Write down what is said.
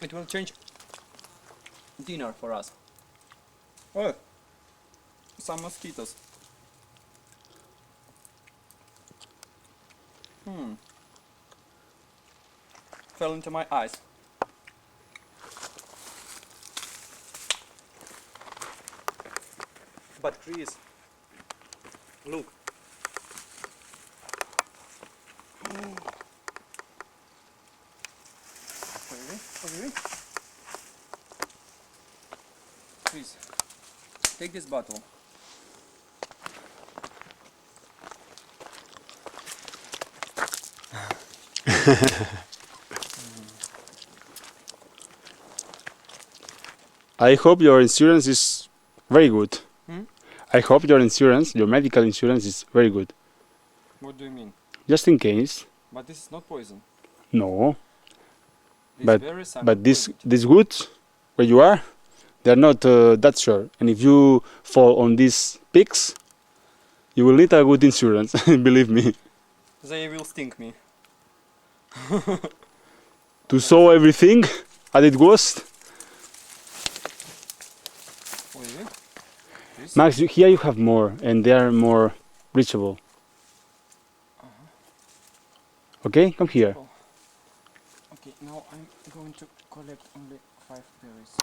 It will change dinner for us. Oh, some mosquitoes. Fell into my eyes. But Chris, look. Really? Chris, take this bottle. I hope your insurance is very good. Hmm? I hope your insurance, your medical insurance is very good. What do you mean? Just in case. But this is not poison. No. This But- very simple But poison. these woods where you are, they're not that sure. And if you fall on these peaks, you will need a good insurance, believe me. They will sting me. To saw everything as it was. Really? This? Max, here you have more, and they are more reachable. Okay, come here. Okay, now I'm going to collect only 5 berries.